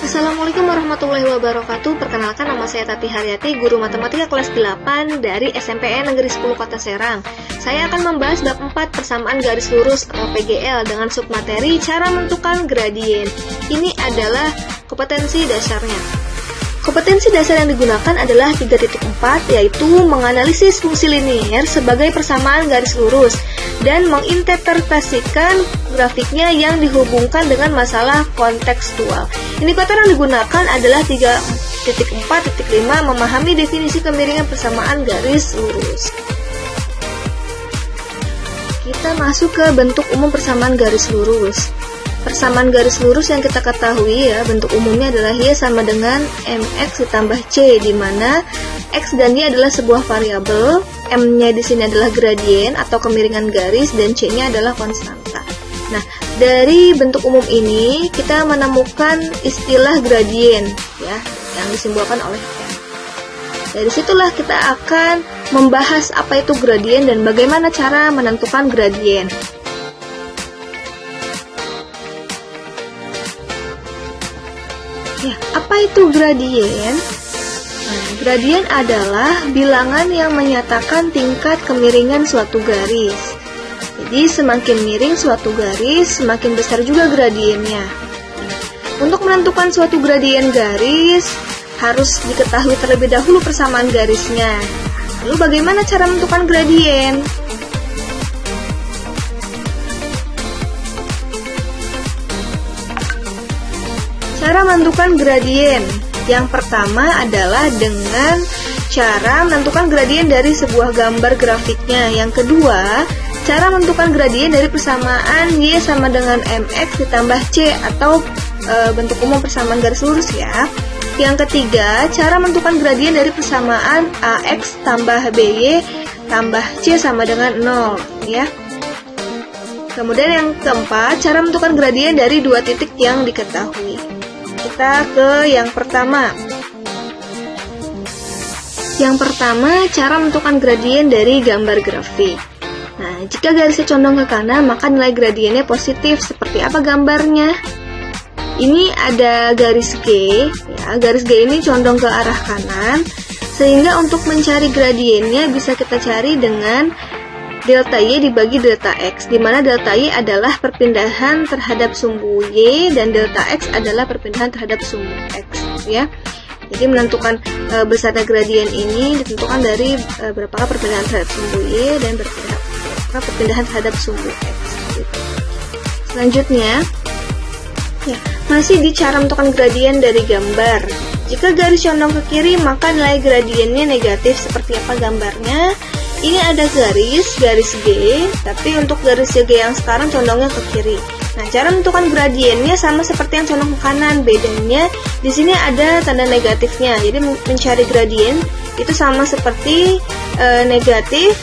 Assalamualaikum warahmatullahi wabarakatuh. Perkenalkan, nama saya Tati Haryati, guru matematika kelas 8 dari SMPN Negeri 10 Kota Serang. Saya akan membahas bab 4 persamaan garis lurus atau PGL dengan submateri cara menentukan gradien. Ini adalah kompetensi dasarnya. Kompetensi dasar yang digunakan adalah 3.4, yaitu menganalisis fungsi linier sebagai persamaan garis lurus dan menginterpretasikan grafiknya yang dihubungkan dengan masalah kontekstual. Indikator yang digunakan adalah 3.4.5, memahami definisi kemiringan persamaan garis lurus. Kita masuk ke bentuk umum persamaan garis lurus. Persamaan garis lurus yang kita ketahui ya, bentuk umumnya adalah Y sama dengan MX ditambah C, di mana X dan Y adalah sebuah variabel, M-nya di sini adalah gradien atau kemiringan garis, dan C-nya adalah konstanta. Nah, dari bentuk umum ini kita menemukan istilah gradien ya, yang disimbolkan oleh M. Dari situlah kita akan membahas apa itu gradien dan bagaimana cara menentukan gradien. Ya, apa itu gradien? Nah, gradien adalah bilangan yang menyatakan tingkat kemiringan suatu garis. Jadi, semakin miring suatu garis, semakin besar juga gradiennya. Untuk menentukan suatu gradien garis, harus diketahui terlebih dahulu persamaan garisnya. Lalu, bagaimana cara menentukan gradien? Cara menentukan gradien. Yang pertama adalah dengan cara menentukan gradien dari sebuah gambar grafiknya. Yang kedua, cara menentukan gradien dari persamaan Y sama dengan MX ditambah C atau bentuk umum persamaan garis lurus ya. Yang ketiga, cara menentukan gradien dari persamaan AX tambah BY tambah C sama dengan 0 ya. Kemudian yang keempat, cara menentukan gradien dari dua titik yang diketahui. Kita ke yang pertama. Yang pertama, cara menentukan gradien dari gambar grafik. Nah, jika garisnya condong ke kanan, maka nilai gradiennya positif. Seperti apa gambarnya? Ini ada garis G, ya, garis G ini condong ke arah kanan, sehingga untuk mencari gradiennya bisa kita cari dengan delta Y dibagi delta X, di mana delta Y adalah perpindahan terhadap sumbu Y dan delta X adalah perpindahan terhadap sumbu X ya. Jadi menentukan besarnya gradien ini ditentukan dari berapakah perpindahan terhadap sumbu Y dan berapakah perpindahan terhadap sumbu X gitu. Selanjutnya ya, masih di cara menentukan gradien dari gambar. Jika garis condong ke kiri, maka nilai gradiennya negatif. Seperti apa gambarnya? Ini ada garis G, tapi untuk garis G yang sekarang condongnya ke kiri. Nah, cara menentukan gradiennya sama seperti yang condong ke kanan. Bedanya di sini ada tanda negatifnya. Jadi mencari gradien itu sama seperti negatif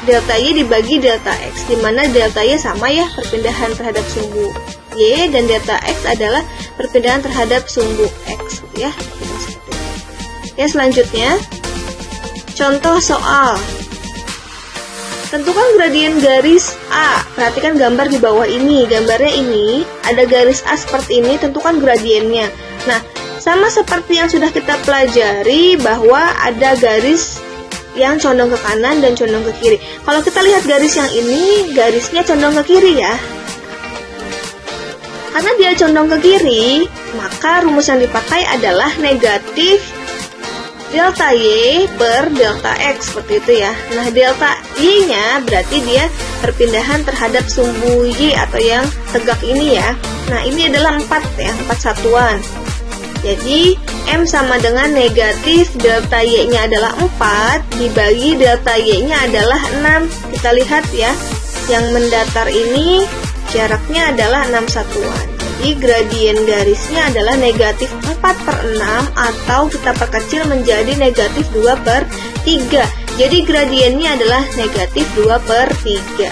delta Y dibagi delta X, di mana delta Y sama ya perpindahan terhadap sumbu Y dan delta X adalah perpindahan terhadap sumbu X ya. Ya, selanjutnya contoh soal. Tentukan gradien garis A. Perhatikan gambar di bawah ini. Gambarnya ini ada garis A seperti ini. Tentukan gradiennya. Nah, sama seperti yang sudah kita pelajari bahwa ada garis yang condong ke kanan dan condong ke kiri. Kalau kita lihat garis yang ini, garisnya condong ke kiri ya. Karena dia condong ke kiri, maka rumus yang dipakai adalah negatif delta Y per delta X, seperti itu ya. Nah, delta Y-nya berarti dia perpindahan terhadap sumbu Y atau yang tegak ini ya. Nah, ini adalah 4 ya, 4 satuan. Jadi, M sama dengan negatif delta Y-nya adalah 4 dibagi delta Y-nya adalah 6. Kita lihat ya, yang mendatar ini jaraknya adalah 6 satuan. Jadi gradien garisnya adalah negatif 4/6 atau kita perkecil menjadi negatif 2/3. Jadi gradiennya adalah negatif 2/3.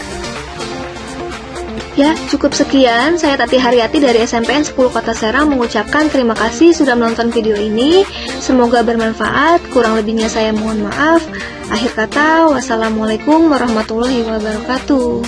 Ya, cukup sekian. Saya Tati Haryati dari SMPN 10 Kota Serang mengucapkan terima kasih sudah menonton video ini. Semoga bermanfaat. Kurang lebihnya saya mohon maaf. Akhir kata, wassalamualaikum warahmatullahi wabarakatuh.